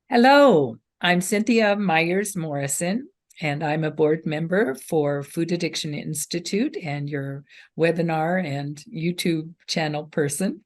Hello, I'm Cynthia Myers-Morrison, and I'm a board member for Food Addiction Institute and your webinar and YouTube channel person.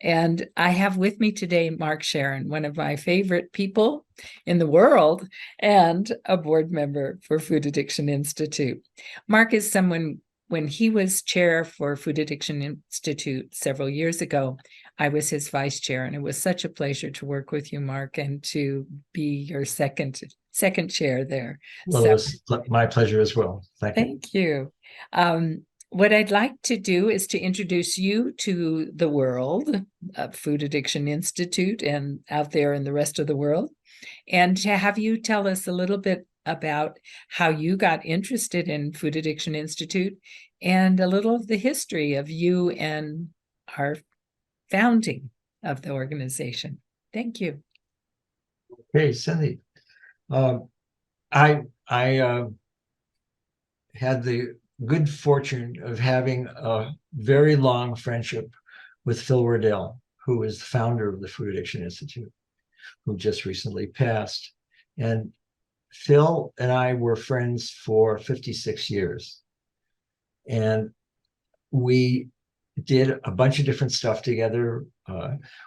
And I have with me today Mark Cheren, one of my favorite people in the world and a board member for Food Addiction Institute. Mark is someone, when he was chair for Food Addiction Institute several years ago, I was his vice chair, and it was such a pleasure to work with you, Mark, and to be your second chair there. Well, it was my pleasure as well. Thank you. Thank you. What I'd like to do is to introduce you to the world of Food Addiction Institute and out there in the rest of the world, and to have you tell us a little bit about how you got interested in Food Addiction Institute and a little of the history of you and our founding of the organization. Thank you. Okay, Cindy. I had the good fortune of having a very long friendship with Phil Riddell, who is the founder of the Food Addiction Institute, who just recently passed. And Phil and I were friends for 56 years. And we did a bunch of different stuff together.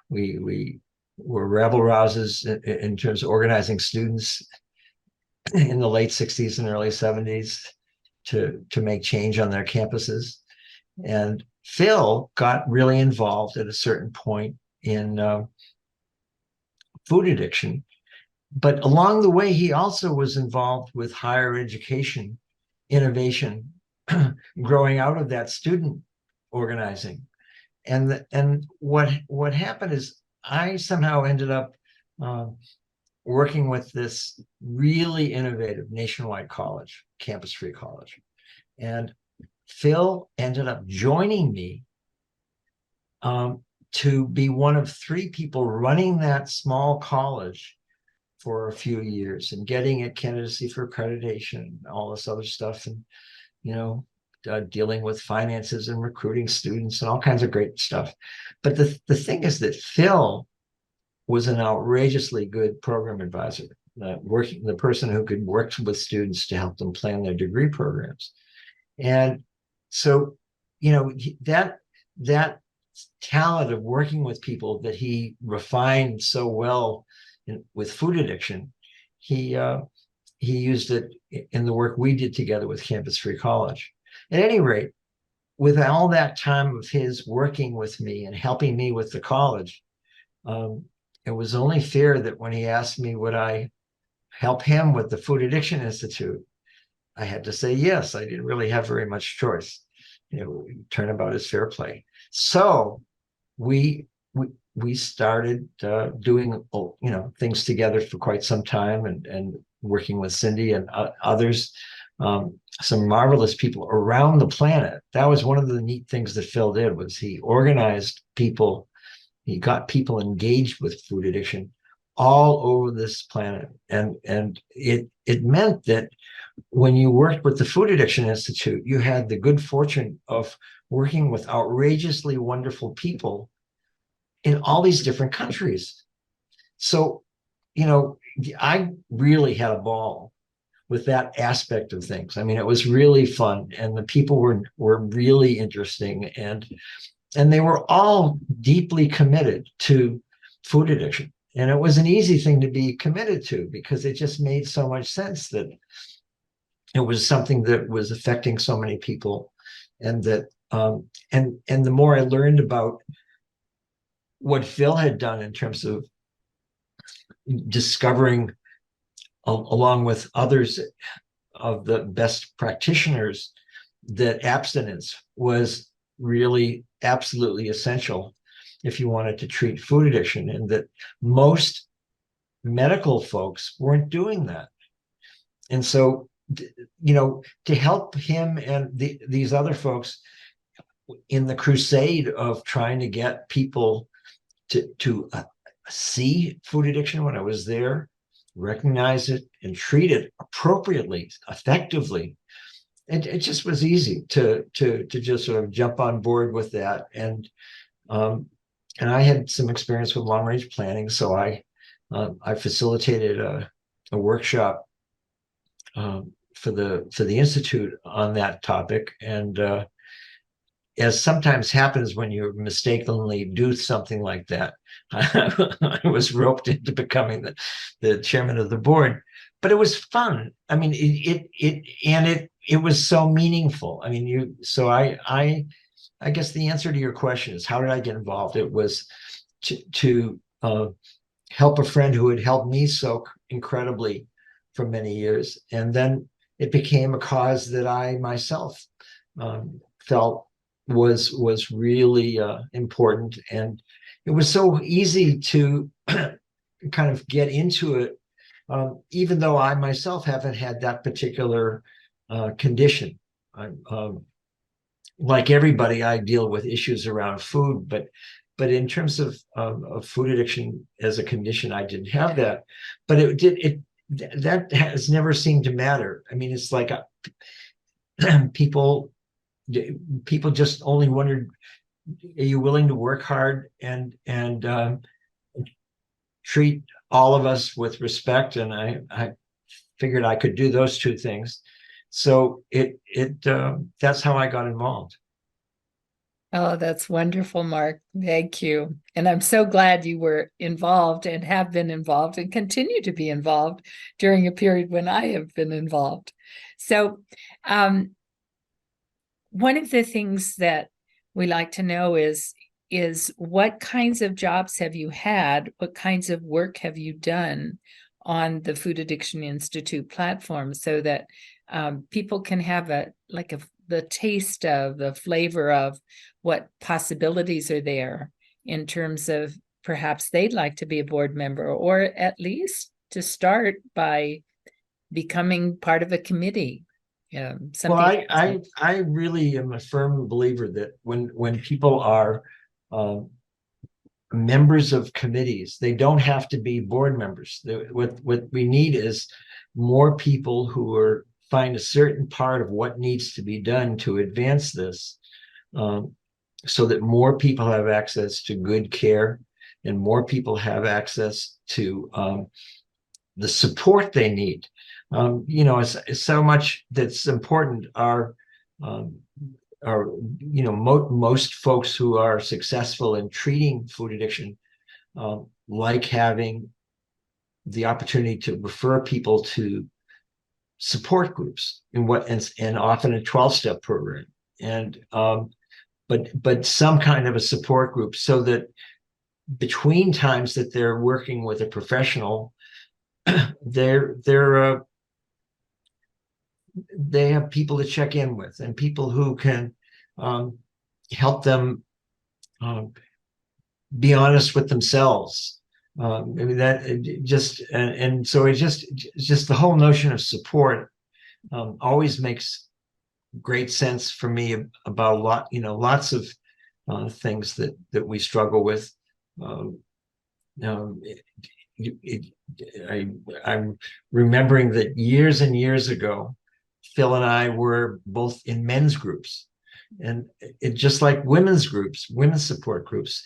We were rabble rousers in terms of organizing students in the late 60s and early 70s to make change on their campuses. And Phil got really involved at a certain point in food addiction. But along the way, he also was involved with higher education innovation, growing out of that student organizing. And what happened is I somehow ended up working with this really innovative nationwide college, campus-free college. And Phil ended up joining me to be one of three people running that small college for a few years and getting it candidacy for accreditation, all this other stuff. And, dealing with finances and recruiting students and all kinds of great stuff. But the thing is that Phil was an outrageously good program advisor, the person who could work with students to help them plan their degree programs. And so, that talent of working with people that he refined so well with food addiction, he used it in the work we did together with Campus Free College. At any rate, with all that time of his working with me and helping me with the college, it was only fair that when he asked me would I help him with the Food Addiction Institute, I had to say yes. I didn't really have very much choice. Turnabout is fair play. So we started doing things together for quite some time, and working with Cindy and others, some marvelous people around the planet. That was one of the neat things that Phil did, was he organized people. He got people engaged with food addiction all over this planet. And it meant that when you worked with the Food Addiction Institute, you had the good fortune of working with outrageously wonderful people in all these different countries. So, I really had a ball with that aspect of things. I mean, it was really fun, and the people were really interesting, and they were all deeply committed to food addiction. And it was an easy thing to be committed to because it just made so much sense that it was something that was affecting so many people. And that and the more I learned about what Phil had done in terms of discovering, along with others of the best practitioners, that abstinence was really absolutely essential if you wanted to treat food addiction, and that most medical folks weren't doing that. And so, to help him and these other folks in the crusade of trying to get people to see food addiction when I was there, recognize it, and treat it appropriately, effectively. It just was easy to just sort of jump on board with that. And I had some experience with long range planning, so I I facilitated a workshop for the institute on that topic, and as sometimes happens when you mistakenly do something like that, I was roped into becoming the chairman of the board. But it was fun. I mean, it was so meaningful. I mean, I guess the answer to your question is, how did I get involved? It was to help a friend who had helped me so incredibly for many years, and then it became a cause that I myself felt was really important, and it was so easy to kind of get into it, even though I myself haven't had that particular condition. Like everybody, I deal with issues around food, but in terms of food addiction as a condition, I didn't have that. But that has never seemed to matter. I mean, it's like people just only wondered, are you willing to work hard and treat all of us with respect? And I figured I could do those two things. So that's how I got involved. Oh, that's wonderful, Mark. Thank you. And I'm so glad you were involved and have been involved and continue to be involved during a period when I have been involved. So, one of the things that we like to know is what kinds of jobs have you had? What kinds of work have you done on the Food Addiction Institute platform, so that people can have the taste of, the flavor of what possibilities are there in terms of perhaps they'd like to be a board member, or at least to start by becoming part of a committee. Well, I really am a firm believer that when people are members of committees, they don't have to be board members. What we need is more people who find a certain part of what needs to be done to advance this, so that more people have access to good care, and more people have access to the support they need. It's so much that's important. Most folks who are successful in treating food addiction like having the opportunity to refer people to support groups and often a 12-step program, and but some kind of a support group, so that between times that they're working with a professional, they have people to check in with, and people who can help them be honest with themselves. I mean, so it's just the whole notion of support always makes great sense for me about lots of things that we struggle with. I'm remembering that years and years ago, Phil and I were both in men's groups, and it just like women's groups, women's support groups.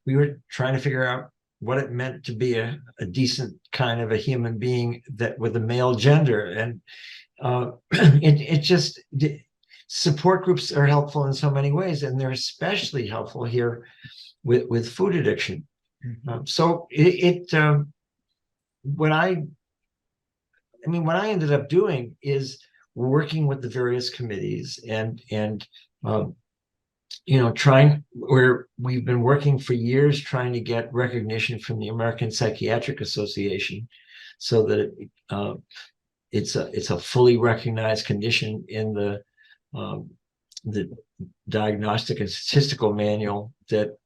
We were trying to figure out what it meant to be a decent kind of a human being that with a male gender, and support groups are helpful in so many ways, and they're especially helpful here with food addiction. What I ended up doing is working with the various committees and where we've been working for years trying to get recognition from the American Psychiatric Association, so that it's a fully recognized condition in the Diagnostic and Statistical Manual that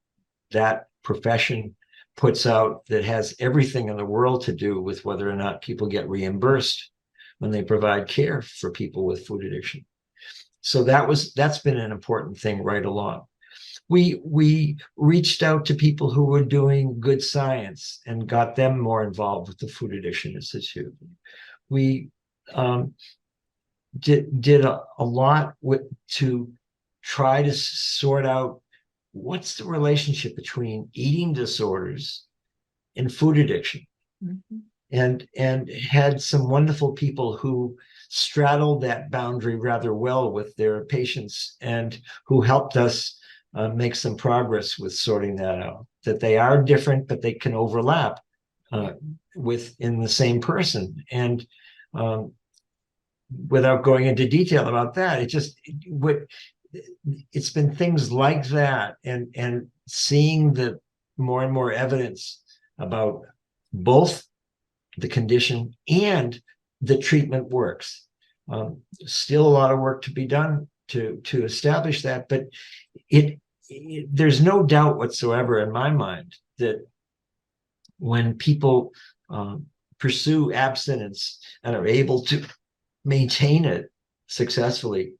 profession puts out, that has everything in the world to do with whether or not people get reimbursed when they provide care for people with food addiction. So that's been an important thing right along. We reached out to people who were doing good science and got them more involved with the Food Addiction Institute. We did a lot to try to sort out what's the relationship between eating disorders in food addiction, and had some wonderful people who straddled that boundary rather well with their patients, and who helped us make some progress with sorting that out, that they are different, but they can overlap within the same person. And without going into detail about that, it's been things like that, and seeing the more and more evidence about both the condition and the treatment works. Still a lot of work to be done to establish that, but there's no doubt whatsoever in my mind that when people pursue abstinence and are able to maintain it successfully,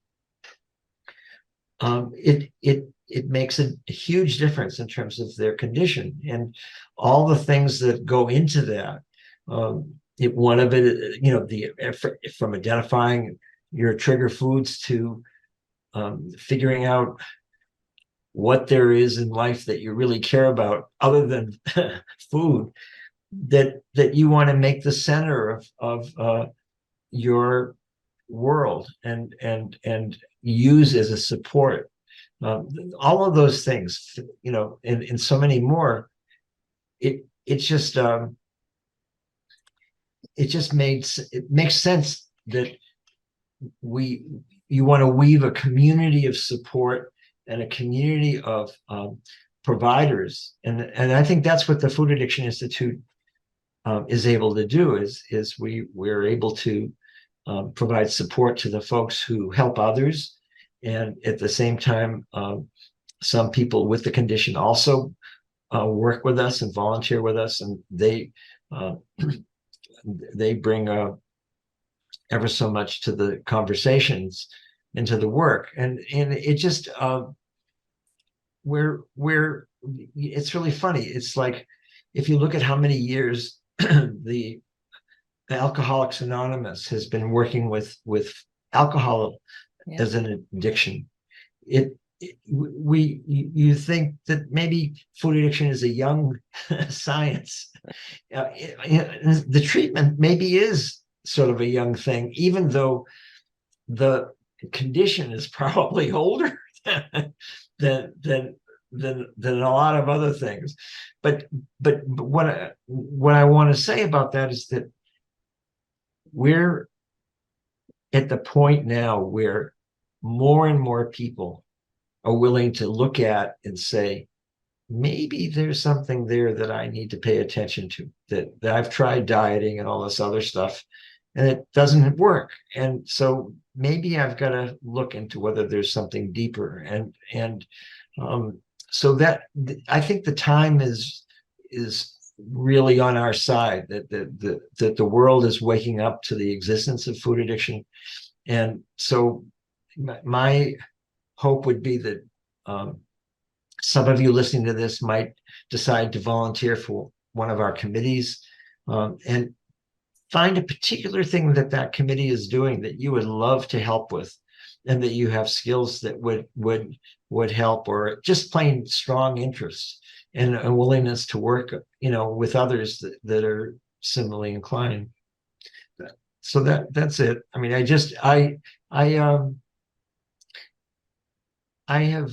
it makes a huge difference in terms of their condition and all the things that go into that. One of it, from identifying your trigger foods to figuring out what there is in life that you really care about other than food, that you want to make the center of your world and use as a support. All of those things, and so many more. It makes sense that you want to weave a community of support and a community of providers, and I think that's what the Food Addiction Institute is able to do. Is we're able to provide support to the folks who help others, and at the same time, some people with the condition also work with us and volunteer with us, and they bring ever so much to the conversations and to the work, and it just it's really funny. It's like, if you look at how many years the Alcoholics Anonymous has been working with alcohol as an addiction, you think that maybe food addiction is a young science. The treatment maybe is sort of a young thing, even though the condition is probably older than a lot of other things. But what I want to say about that is that we're at the point now where more and more people are willing to look at and say, maybe there's something there that I need to pay attention to, that I've tried dieting and all this other stuff, and it doesn't work. And so maybe I've got to look into whether there's something deeper. And so that I think the time is really on our side, that the world is waking up to the existence of food addiction. And so my hope would be that some of you listening to this might decide to volunteer for one of our committees, and find a particular thing that committee is doing that you would love to help with, and that you have skills that would help, or just plain strong interest and a willingness to work, with others that are similarly inclined. So that's it. I mean, I have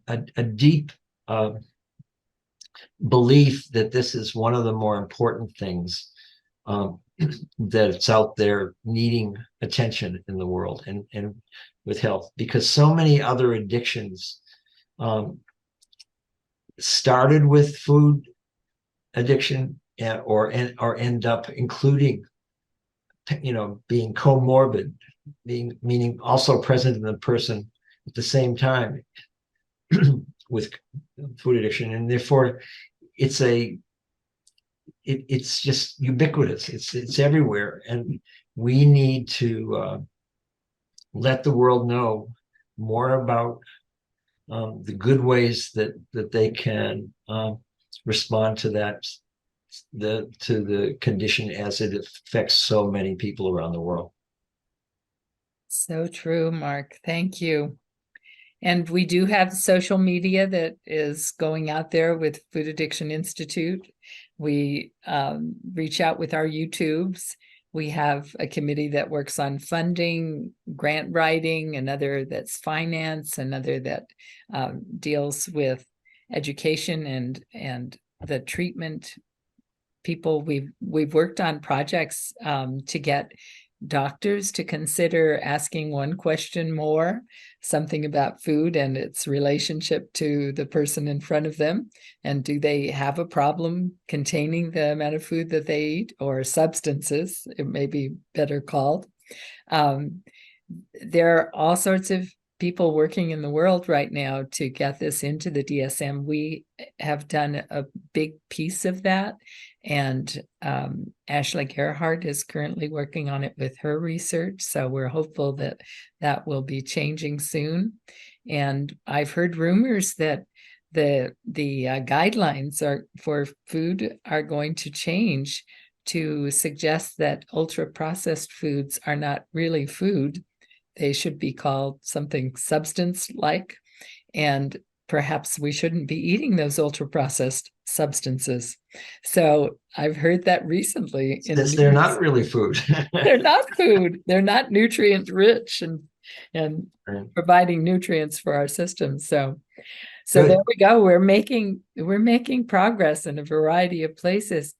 a deep belief that this is one of the more important things that's out there needing attention in the world, and with health, because so many other addictions started with food addiction, or end up including, being comorbid, meaning also present in the person at the same time with food addiction, and therefore it's just ubiquitous. It's everywhere, and we need to let the world know more about the good ways that they can respond to the condition as it affects so many people around the world. So true, Mark. Thank you. And we do have social media that is going out there with Food Addiction Institute. We reach out with our YouTubes. We have a committee that works on funding, grant writing, another that's finance, another that deals with education and the treatment people. We've worked on projects to get doctors to consider asking one question more, something about food and its relationship to the person in front of them. And do they have a problem containing the amount of food that they eat, or substances, it may be better called. There are all sorts of people working in the world right now to get this into the DSM. We have done a big piece of that. And Ashley Gerhardt is currently working on it with her research. So we're hopeful that that will be changing soon. And I've heard rumors that the guidelines for food are going to change to suggest that ultra-processed foods are not really food. They should be called something substance-like, and perhaps we shouldn't be eating those ultra-processed substances. So I've heard that recently. Since they're not really food. They're not food. They're not nutrient-rich and Right. providing nutrients for our systems. So Good. there we go. We're making progress in a variety of places.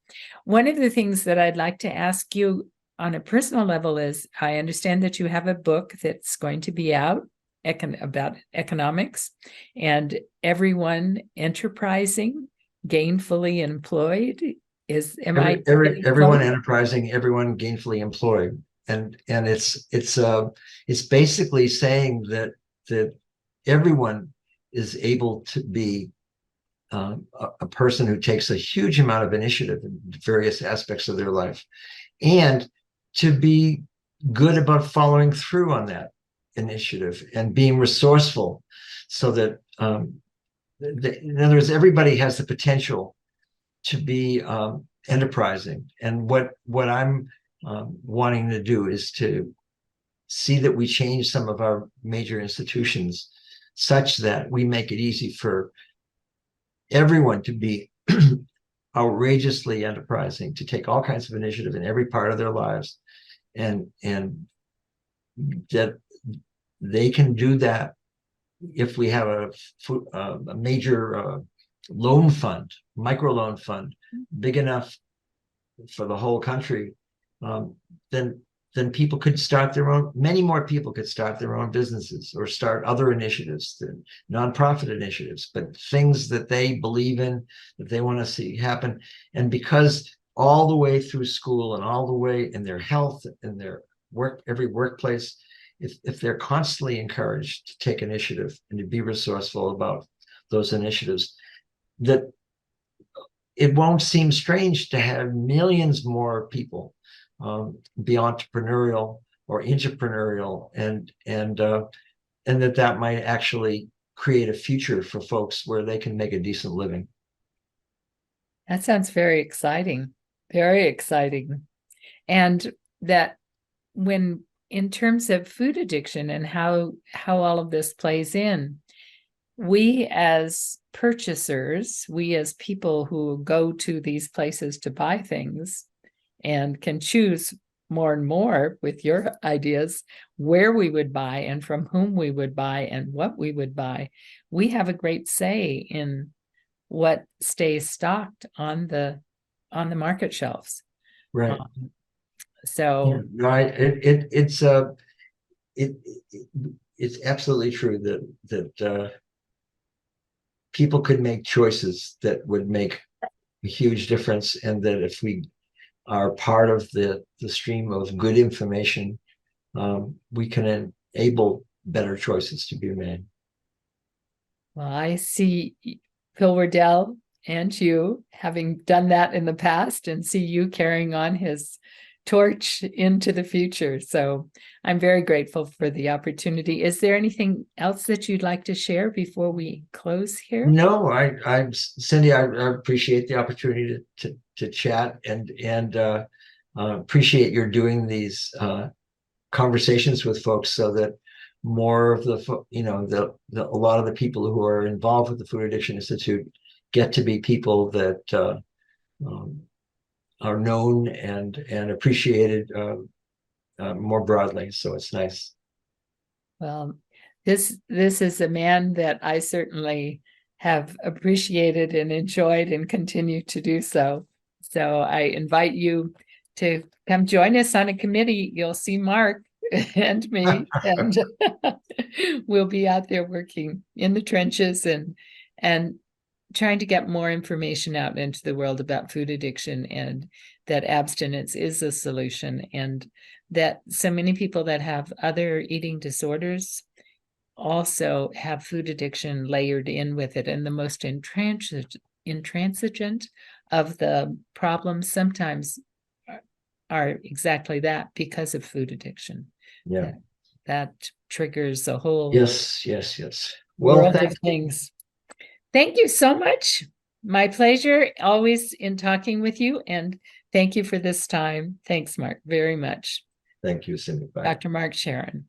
One of the things that I'd like to ask you on a personal level is, I understand that you have a book that's going to be out about economics and everyone enterprising, gainfully employed. Everyone enterprising, everyone gainfully employed, and it's basically saying that everyone is able to be a person who takes a huge amount of initiative in various aspects of their life, and to be good about following through on that initiative and being resourceful, so that in other words, everybody has the potential to be enterprising. And what I'm wanting to do is to see that we change some of our major institutions such that we make it easy for everyone to be outrageously enterprising, to take all kinds of initiative in every part of their lives, and that they can do that if we have a major loan fund, microloan fund, big enough for the whole country. Then people could start their own, many more people could start their own businesses or start other initiatives, nonprofit initiatives, but things that they believe in, that they want to see happen. And because all the way through school and all the way in their health and their work, every workplace, if they're constantly encouraged to take initiative and to be resourceful about those initiatives, that it won't seem strange to have millions more people be entrepreneurial or entrepreneurial, and that might actually create a future for folks where they can make a decent living. That sounds very exciting, very exciting. And that when, in terms of food addiction and how all of this plays in, we as purchasers, we as people who go to these places to buy things and can choose more and more with your ideas where we would buy and from whom we would buy and what we would buy, we have a great say in what stays stocked on the market shelves. Right. So right. It's absolutely true that people could make choices that would make a huge difference, and that if we are part of the stream of good information, we can enable better choices to be made. Well, I see Phil Wardell and you having done that in the past, and see you carrying on his torch into the future. So I'm very grateful for the opportunity. Is there anything else that you'd like to share before we close here? No, Cindy, I appreciate the opportunity to chat, and appreciate your doing these conversations with folks, so that more of the a lot of the people who are involved with the Food Addiction Institute get to be people that are known and appreciated more broadly. So it's nice. Well, this is a man that I certainly have appreciated and enjoyed and continue to do so. So I invite you to come join us on a committee. You'll see Mark and me, and we'll be out there working in the trenches and trying to get more information out into the world about food addiction, and that abstinence is a solution, and that so many people that have other eating disorders also have food addiction layered in with it. And the most intransigent of the problems sometimes are exactly that, because of food addiction. Yeah. That triggers a whole Yes. Well, world of things. Thank you so much. My pleasure always in talking with you, and thank you for this time. Thanks, Mark, very much. Thank you, Cindy. Bye. Dr. Mark Cheren.